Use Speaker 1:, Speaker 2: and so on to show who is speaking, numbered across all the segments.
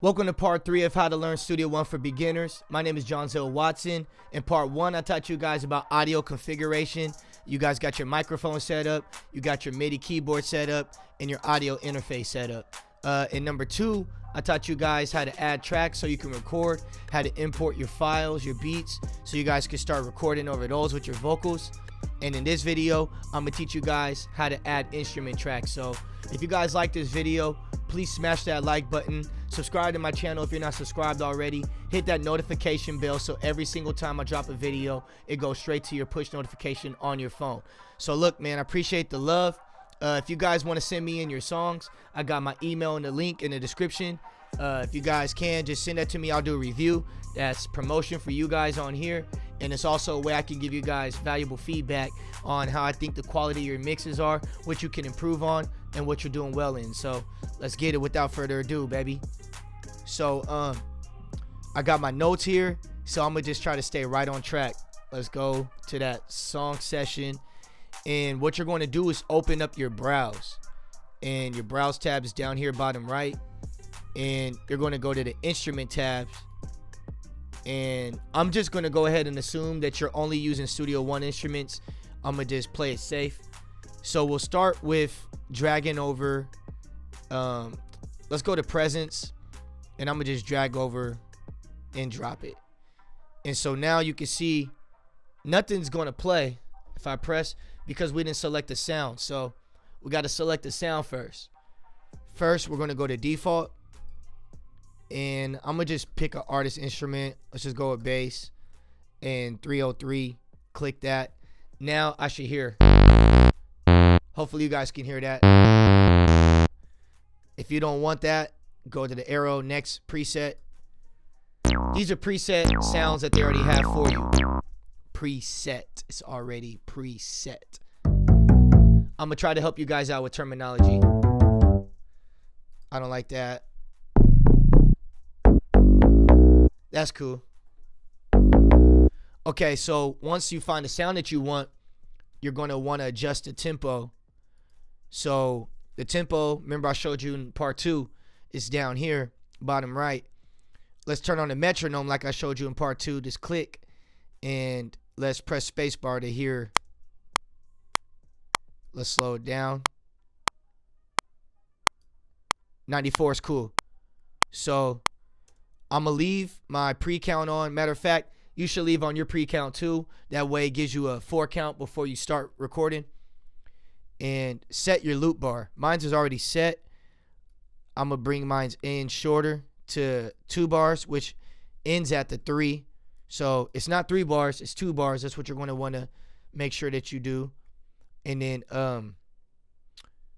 Speaker 1: Welcome to part 3 of how to learn Studio One for beginners. My name is Zhonzell Watson. In part 1, I taught you guys about audio configuration. You guys got your microphone set up, you got your MIDI keyboard set up, and your audio interface set up. In number 2, I taught you guys how to add tracks so you can record, how to import your files, your beats, so you guys can start recording over those with your vocals. And in this video, I'm gonna teach you guys how to add instrument tracks. So if you guys like this video, please smash that like button, subscribe to my channel if you're not subscribed already, hit that notification bell so every single time I drop a video, it goes straight to your push notification on your phone. So look, man, I appreciate the love. If you guys want to send me in your songs, I got my email in the link in the description. If you guys can, just send that to me. I'll do a review. That's promotion for you guys on here, and it's also a way I can give you guys valuable feedback on how I think the quality of your mixes are, what you can improve on, and what you're doing well in. So let's get it without further ado, baby. So I got my notes here, so I'm gonna just try to stay right on track. Let's go to that song session, and what you're going to do is open up your browse, and your browse tab is down here bottom right, and you're going to go to the instrument tabs. And I'm just going to go ahead and assume that you're only using Studio One instruments. I'm going to just play it safe. So we'll start with dragging over. Let's go to presence, and I'm going to just drag over and drop it. And so now you can see nothing's going to play if I press, because we didn't select the sound. So we got to select the sound first. First, we're going to go to default. And I'm going to just pick an artist instrument. Let's just go with bass. And 303. Click that. Now I should hear. Hopefully you guys can hear that. If you don't want that, go to the arrow, next preset. These are preset sounds that they already have for you. Preset. It's already preset. I'm going to try to help you guys out with terminology. I don't like that. That's cool. Okay, so once you find the sound that you want, you're going to want to adjust the tempo. So the tempo, remember I showed you in part 2, is down here, bottom right. Let's turn on the metronome like I showed you in part 2. Just click, and let's press spacebar to hear. Let's slow it down. 94 is cool. So I'm going to leave my pre-count on. Matter of fact, you should leave on your pre-count too. That way it gives you a 4 count before you start recording. And set your loop bar. Mine's is already set. I'm going to bring mine's in shorter to 2 bars, which ends at the 3. So it's not 3 bars, it's 2 bars. That's what you're going to want to make sure that you do. And then,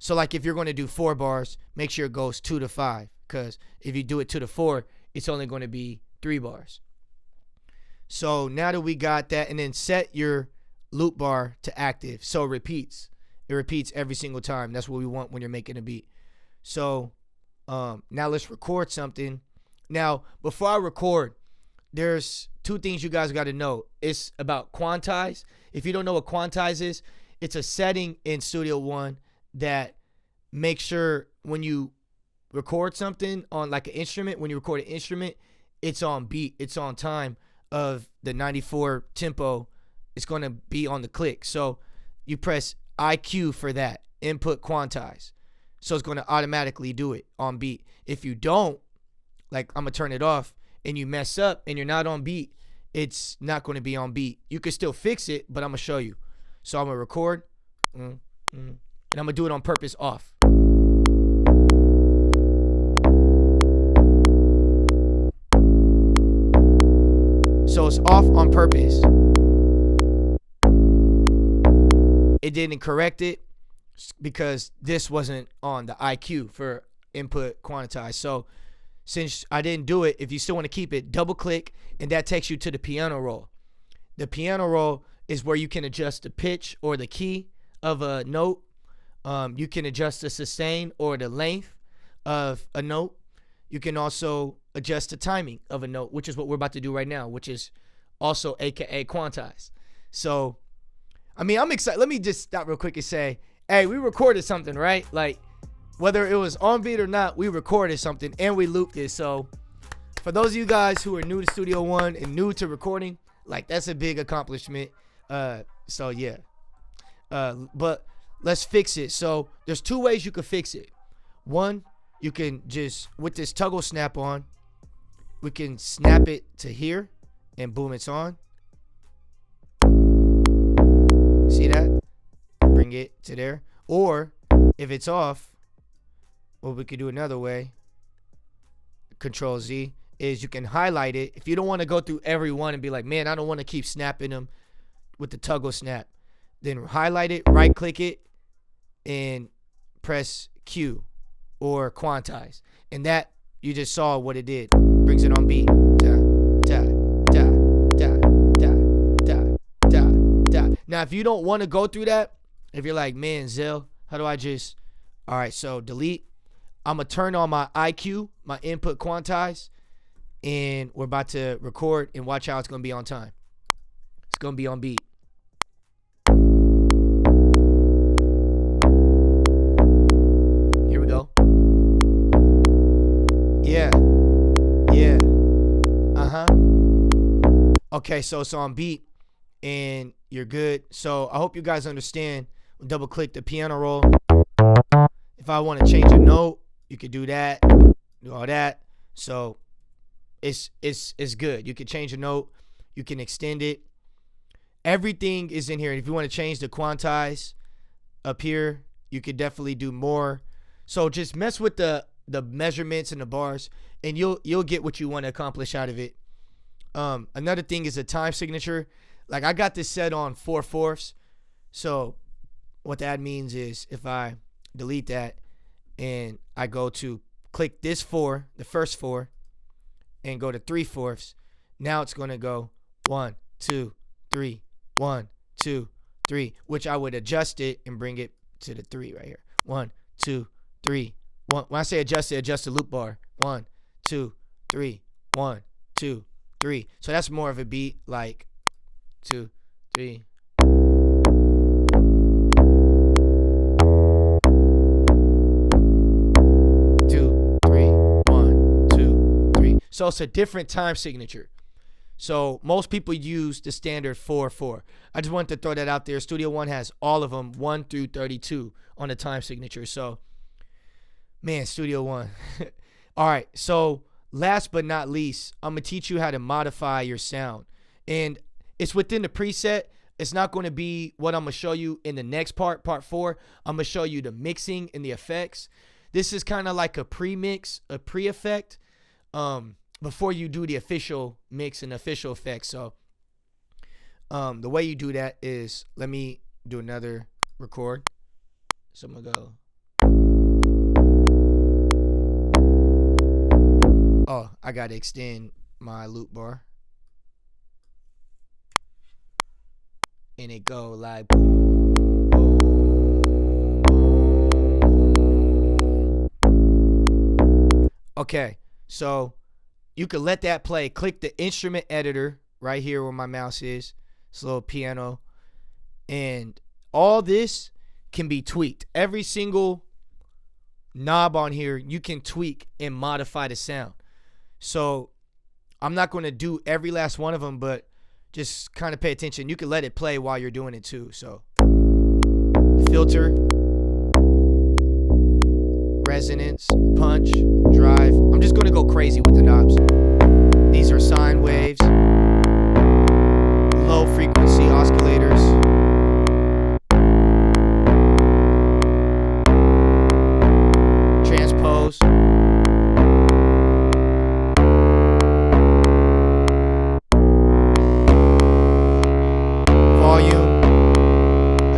Speaker 1: so like if you're going to do 4 bars, make sure it goes 2 to 5. Because if you do it 2 to 4, it's only going to be 3 bars. So now that we got that, and then set your loop bar to active. So it repeats. It repeats every single time. That's what we want when you're making a beat. So now let's record something. Now, before I record, there's 2 things you guys got to know. It's about quantize. If you don't know what quantize is, it's a setting in Studio One that makes sure when you record something on like an instrument, when you record an instrument, it's on beat, it's on time of the 94 tempo. It's going to be on the click. So you press IQ for that, input quantize. So it's going to automatically do it on beat. If you don't, like I'm going to turn it off, and you mess up and you're not on beat, it's not going to be on beat. You can still fix it, but I'm going to show you. So I'm going to record, and I'm going to do it on purpose off. So it's off on purpose. It didn't correct it because this wasn't on the IQ for input quantize. So since I didn't do it, if you still want to keep it, double click, and that takes you to the piano roll. The piano roll is where you can adjust the pitch or the key of a note. You can adjust the sustain or the length of a note. You can also adjust the timing of a note, which is what we're about to do right now, which is also AKA quantize. So, I mean, I'm excited. Let me just stop real quick and say, hey, we recorded something, right? Like, whether it was on beat or not, we recorded something and we looped it. So for those of you guys who are new to Studio One and new to recording, like, that's a big accomplishment. So yeah. But let's fix it. So there's two ways you can fix it. One, you can just, with this toggle snap on, we can snap it to here and boom, it's on. See that? Bring it to there. Or if it's off, what we could do another way, Control Z, is you can highlight it. If you don't want to go through every one and be like, man, I don't want to keep snapping them with the toggle snap, then highlight it, right click it, and press Q or quantize. And that, you just saw what it did. Brings it on beat. Da, da, da, da, da, da, da, da. Now, if you don't want to go through that, if you're like, man, Zell, how do I just, all right, so delete. I'm going to turn on my IQ, my input quantize, and we're about to record, and watch how it's going to be on time. It's going to be on beat. Here we go. Yeah. Yeah. Uh-huh. Okay, so it's on beat, and you're good. So I hope you guys understand. Double click the piano roll. If I want to change a note, you could do that, do all that. So it's good. You can change a note, you can extend it. Everything is in here. If you want to change the quantize up here, you could definitely do more. So just mess with the measurements and the bars, and you'll get what you want to accomplish out of it. Another thing is a time signature. Like, I got this set on 4/4. So what that means is if I delete that and I go to click this 4, the first 4, and go to 3/4, now it's going to go 1, 2, 3, 1, 2, 3, which I would adjust it and bring it to the 3 right here. 1, 2, 3, 1. When I say adjust it, adjust the loop bar. 1, 2, 3, 1, 2, 3. So that's more of a beat, like 2, 3. So it's a different time signature. So most people use the standard 4/4. I just wanted to throw that out there. Studio One has all of them, 1 through 32 on the time signature. So, man, Studio One. All right. So last but not least, I'm going to teach you how to modify your sound. And it's within the preset. It's not going to be what I'm going to show you in the next part 4. I'm going to show you the mixing and the effects. This is kind of like a pre-mix, a pre-effect. Before you do the official mix and official effects. So the way you do that is, let me do another record. So I'm gonna go. Oh, I gotta extend my loop bar. And it go like boom, boom, boom. Okay, so you can let that play. Click the instrument editor right here where my mouse is. It's a little piano. And all this can be tweaked. Every single knob on here, you can tweak and modify the sound. So I'm not going to do every last one of them, but just kind of pay attention. You can let it play while you're doing it too. So filter, resonance, punch, drive. I'm just going to go crazy with the knobs. These are sine waves, low frequency oscillators, transpose, volume,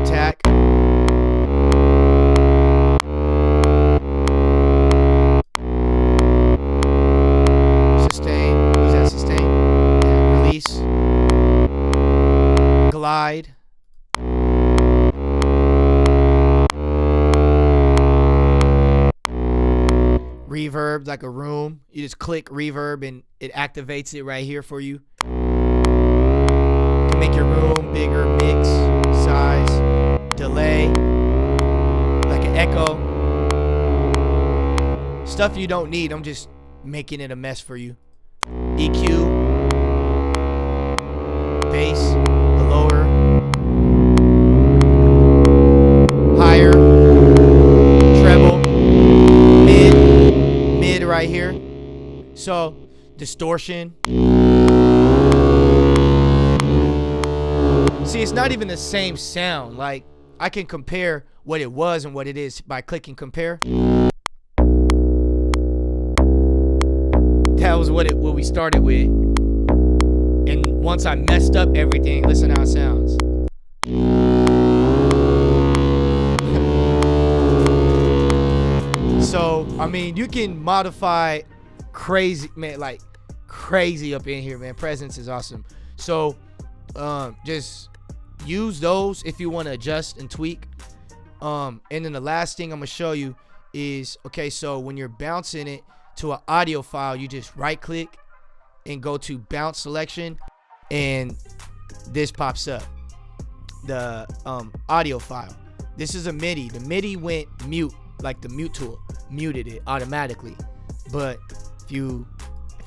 Speaker 1: attack, glide, reverb, like a room. You just click reverb and it activates it right here for you. Make your room bigger, mix, size, delay, like an echo. Stuff you don't need. I'm just making it a mess for you. EQ, bass, the lower, higher, treble, mid right here. So distortion. See, it's not even the same sound. Like, I can compare what it was and what it is by clicking compare. That was what we started with. And once I messed up everything, listen how it sounds. So, I mean, you can modify crazy, man, like crazy up in here, man. Presence is awesome. So, just use those if you want to adjust and tweak. And then the last thing I'm gonna show you is, okay, so when you're bouncing it to an audio file, you just right click and go to bounce selection, and this pops up, the audio file. This is a MIDI. The MIDI went mute, like the mute tool muted it automatically. But if you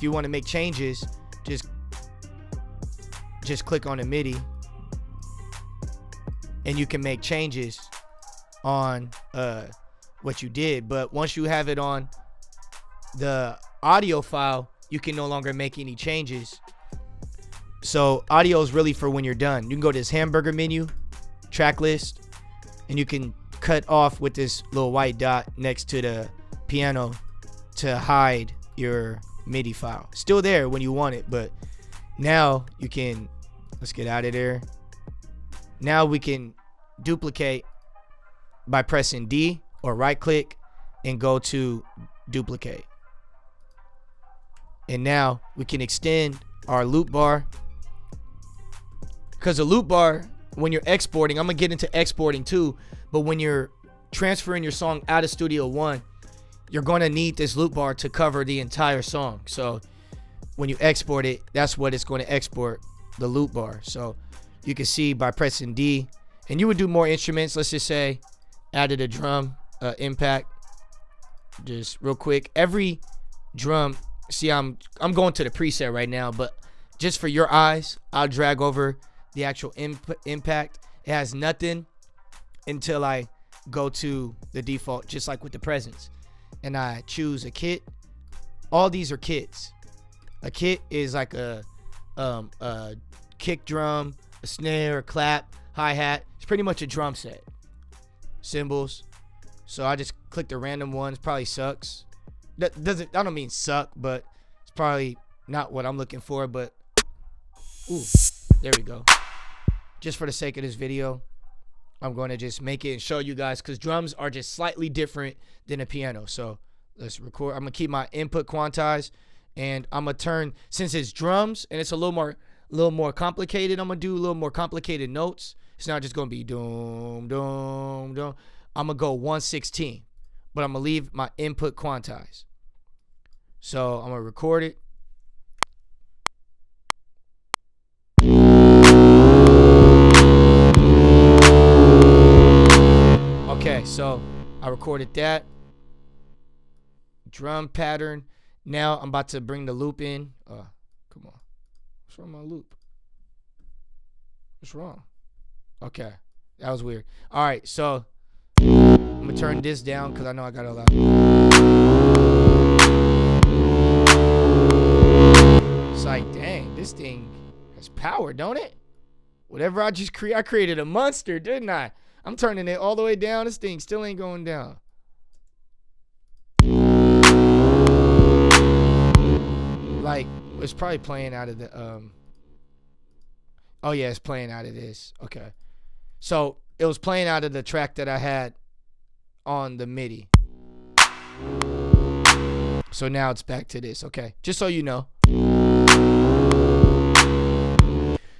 Speaker 1: want to make changes, just click on the MIDI and you can make changes on what you did. But once you have it on the audio file, you can no longer make any changes. So audio is really for when you're done. You can go to this hamburger menu, track list, and you can cut off with this little white dot next to the piano to hide your MIDI file. Still there when you want it, but now you can, let's get out of there. Now we can duplicate by pressing D or right click and go to duplicate. And now we can extend our loop bar, because the loop bar, when you're exporting, I'm gonna get into exporting too, but when you're transferring your song out of Studio One, you're gonna need this loop bar to cover the entire song. So when you export it, that's what it's going to export, the loop bar. So you can see by pressing D, and you would do more instruments. Let's just say added a drum impact, just real quick. Every drum, see, I'm going to the preset right now, but just for your eyes, I'll drag over the actual impact. It has nothing until I go to the default, just like with the presence, and I choose a kit. All these are kits. A kit is like a kick drum, a snare, a clap, hi-hat. It's pretty much a drum set. Cymbals. So I just click the random ones. Probably sucks. I don't mean suck, but it's probably not what I'm looking for. But ooh, there we go. Just for the sake of this video, I'm going to just make it and show you guys, because drums are just slightly different than a piano. So let's record. I'm gonna keep my input quantized, and I'm gonna turn, since it's drums and it's a little more complicated, I'm gonna do a little more complicated notes. It's not just gonna be dum dum dum. I'm gonna go 1/16, but I'm gonna leave my input quantized. So I'm gonna record it. Okay, so I recorded that drum pattern. Now I'm about to bring the loop in. Come on. What's wrong with my loop? What's wrong? Okay, that was weird. All right, so I'm gonna turn this down because I know I got a lot. It's like, dang, this thing has power, don't it? Whatever I just created, I created a monster, didn't I? I'm turning it all the way down. This thing still ain't going down. Like, it's probably playing out of the oh yeah, it's playing out of this. Okay, so it was playing out of the track that I had on the MIDI. So now it's back to this. Okay, just so you know.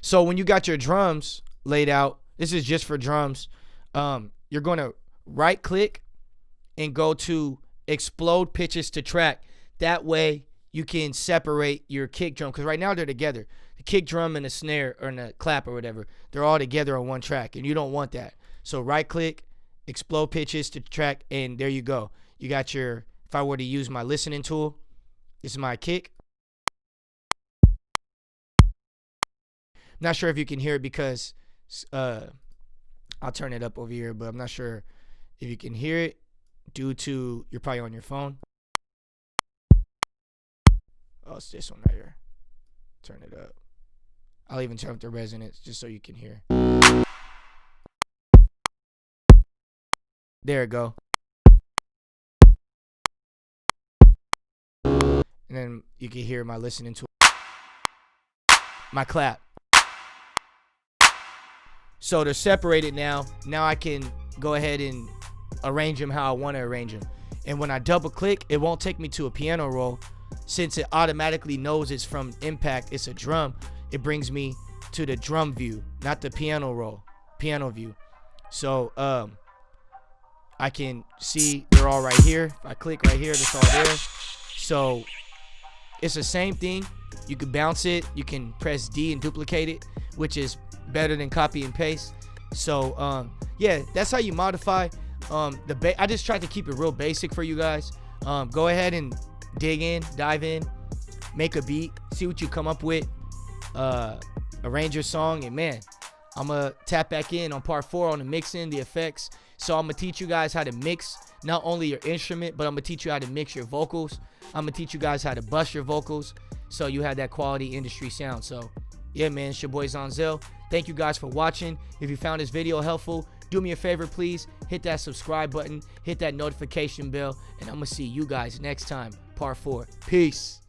Speaker 1: So when you got your drums laid out, this is just for drums. You're going to right click and go to explode pitches to track. That way you can separate your kick drum, because right now they're together. The kick drum and the snare or the clap or whatever, they're all together on one track, and you don't want that. So right click, explode pitches to track, and there you go. You got your if I were to use my listening tool, this is my kick. Not sure if you can hear it because I'll turn it up over here, but I'm not sure if you can hear it due to you're probably on your phone. Oh, it's this one right here. Turn it up. I'll even turn up the resonance just so you can hear. There it go. And then you can hear my listening to my clap. So they're separated now. Now I can go ahead and arrange them how I want to arrange them. And when I double click, it won't take me to a piano roll. Since it automatically knows it's from Impact, it's a drum, it brings me to the drum view, not the piano roll, piano view. So I can see they're all right here. If I click right here, it's all there. So it's the same thing. You can bounce it. You can press D and duplicate it, which is better than copy and paste. So yeah, that's how you modify I just tried to keep it real basic for you guys. Go ahead and dive in, make a beat, see what you come up with, arrange your song, and man, I'm gonna tap back in on part 4 on the mixing, the effects. So I'm gonna teach you guys how to mix not only your instrument, but I'm gonna teach you how to mix your vocals. I'm gonna teach you guys how to bust your vocals so you have that quality industry sound. So yeah, man, it's your boy Zhonzell. Thank you guys for watching. If you found this video helpful, do me a favor, please hit that subscribe button, hit that notification bell, and I'm gonna see you guys next time, part 4. Peace.